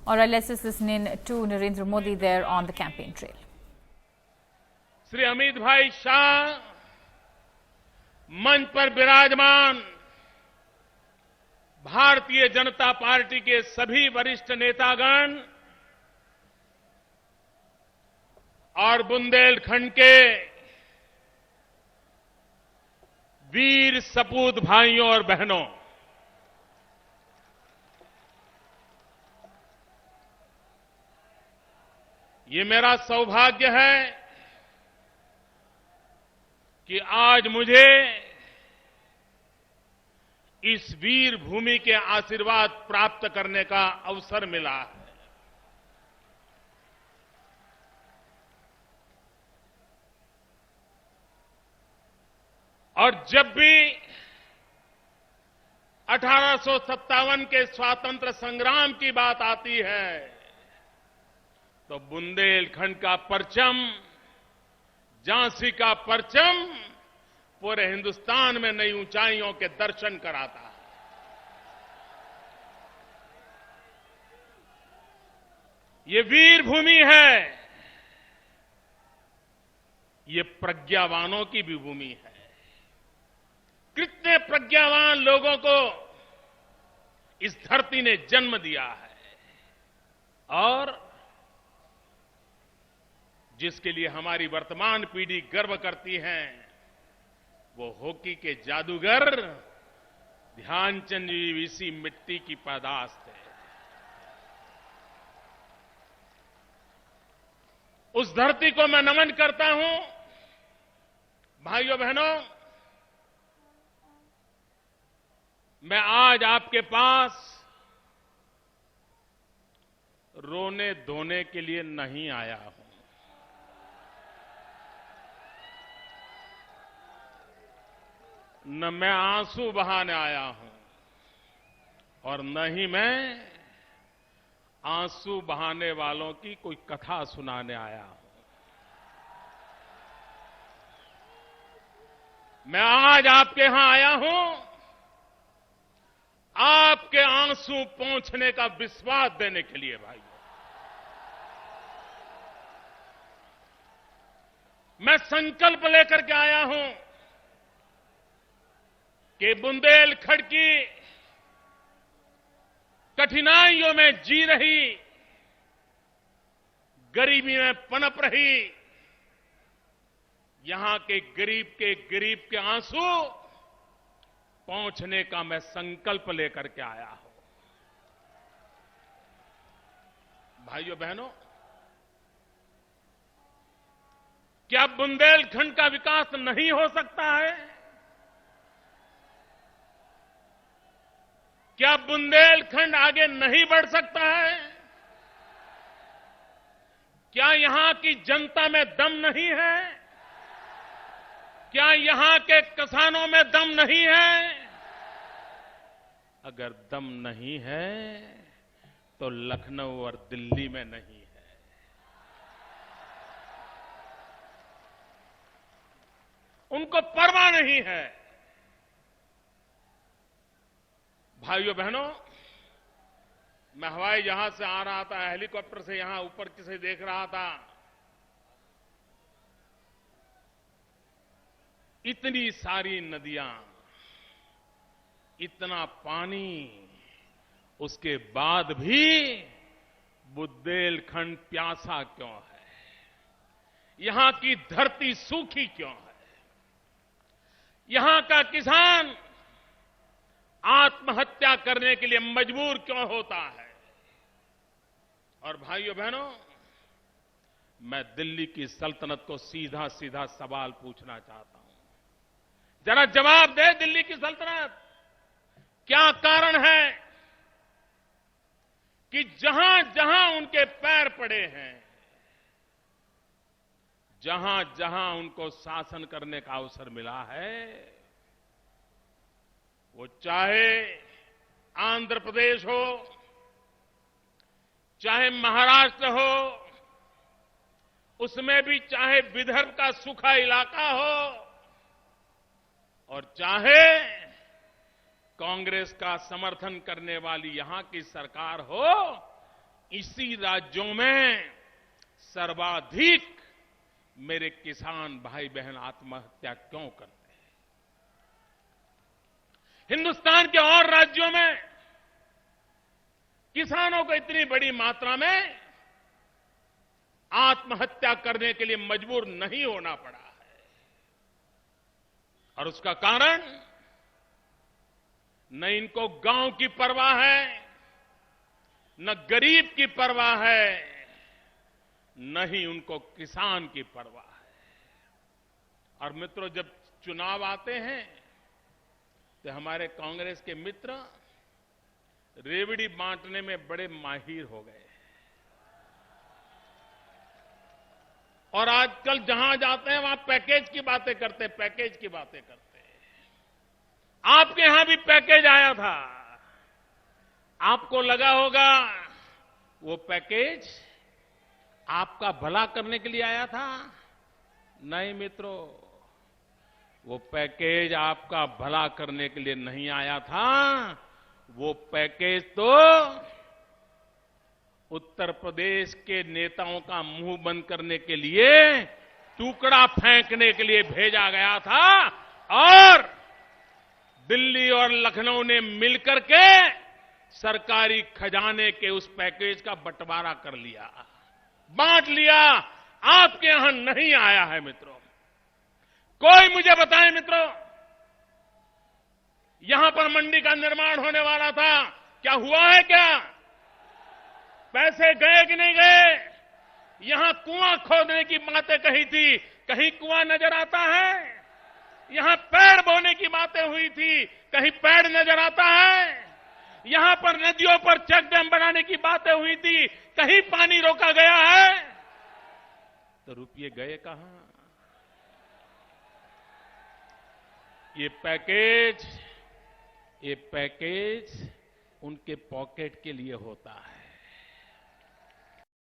All right, let's just listen in to Narendra Modi there on the campaign trail. Shri Amit भाई शाह मंच पर विराजमान Bharatiya Janata party के सभी वरिष्ठ नेतागण और बुंदेलखंड के वीर सपूत भाइयों और बहनों, ये मेरा सौभाग्य है कि आज मुझे इस वीर भूमि के आशीर्वाद प्राप्त करने का अवसर मिला है। और जब भी 1857 के स्वातंत्र संग्राम की बात आती है तो बुंदेलखंड का परचम, झांसी का परचम पूरे हिंदुस्तान में नई ऊंचाइयों के दर्शन कराता है। ये वीर भूमि है, ये प्रज्ञावानों की भी भूमि है। कितने प्रज्ञावान लोगों को इस धरती ने जन्म दिया है और जिसके लिए हमारी वर्तमान पीढ़ी गर्व करती है वो हॉकी के जादूगर ध्यानचंद जी इसी मिट्टी की पैदाश थे। उस धरती को मैं नमन करता हूं। भाइयों बहनों, मैं आज आपके पास रोने धोने के लिए नहीं आया हूं। न मैं आंसू बहाने आया हूं और न ही मैं आंसू बहाने वालों की कोई कथा सुनाने आया हूं। मैं आज आपके यहां आया हूं आपके आंसू पोंछने का विश्वास देने के लिए। भाई, मैं संकल्प लेकर के आया हूं कि बुंदेलखंड की कठिनाइयों में जी रही, गरीबी में पनप रही यहां के गरीब के आंसू पहुंचने का मैं संकल्प लेकर के आया हूं। भाइयों बहनों, क्या बुंदेलखंड का विकास नहीं हो सकता है? क्या बुंदेलखंड आगे नहीं बढ़ सकता है? क्या यहां की जनता में दम नहीं है? क्या यहां के किसानों में दम नहीं है? अगर दम नहीं है तो लखनऊ और दिल्ली में नहीं है। उनको परवाह नहीं है। भाइयों बहनों, मैं हवाई जहाज से आ रहा था, हेलीकॉप्टर से यहां ऊपर से देख रहा था। इतनी सारी नदियां, इतना पानी, उसके बाद भी बुंदेलखंड प्यासा क्यों है? यहां की धरती सूखी क्यों है? यहां का किसान आत्महत्या करने के लिए मजबूर क्यों होता है? और भाइयों बहनों, मैं दिल्ली की सल्तनत को सीधा सीधा सवाल पूछना चाहता हूं। जरा जवाब दे दिल्ली की सल्तनत, क्या कारण है कि जहां जहां उनके पैर पड़े हैं, जहां जहां उनको शासन करने का अवसर मिला है, वो चाहे आंध्र प्रदेश हो, चाहे महाराष्ट्र हो, उसमें भी चाहे विदर्भ का सूखा इलाका हो और चाहे कांग्रेस का समर्थन करने वाली यहां की सरकार हो, इसी राज्यों में सर्वाधिक मेरे किसान भाई बहन आत्महत्या क्यों करते हैं? हिंदुस्तान के और राज्यों में किसानों को इतनी बड़ी मात्रा में आत्महत्या करने के लिए मजबूर नहीं होना पड़ा है। और उसका कारण न इनको गांव की परवाह है, न गरीब की परवाह है, न ही उनको किसान की परवाह है। और मित्रों, जब चुनाव आते हैं तो हमारे कांग्रेस के मित्र रेवड़ी बांटने में बड़े माहिर हो गए और आजकल जहां जाते हैं वहां पैकेज की बातें करते हैं, पैकेज की बातें करते हैं। आपके यहां भी पैकेज आया था, आपको लगा होगा वो पैकेज आपका भला करने के लिए आया था। नहीं मित्रों, वो पैकेज आपका भला करने के लिए नहीं आया था। वो पैकेज तो उत्तर प्रदेश के नेताओं का मुंह बंद करने के लिए, टुकड़ा फेंकने के लिए भेजा गया था और दिल्ली और लखनऊ ने मिलकर के सरकारी खजाने के उस पैकेज का बंटवारा कर लिया, बांट लिया। आपके यहां नहीं आया है मित्रों। कोई मुझे बताए मित्रों, यहां पर मंडी का निर्माण होने वाला था, क्या हुआ है? क्या पैसे गए कि नहीं गए? यहां कुआं खोदने की बातें कही थी, कहीं कुआं नजर आता है? यहां पेड़ बोने की बातें हुई थी, कहीं पेड़ नजर आता है? यहां पर नदियों पर चेक डैम बनाने की बातें हुई थी, कहीं पानी रोका गया है? तो रुपये गए कहां? ये पैकेज उनके पॉकेट के लिए होता है।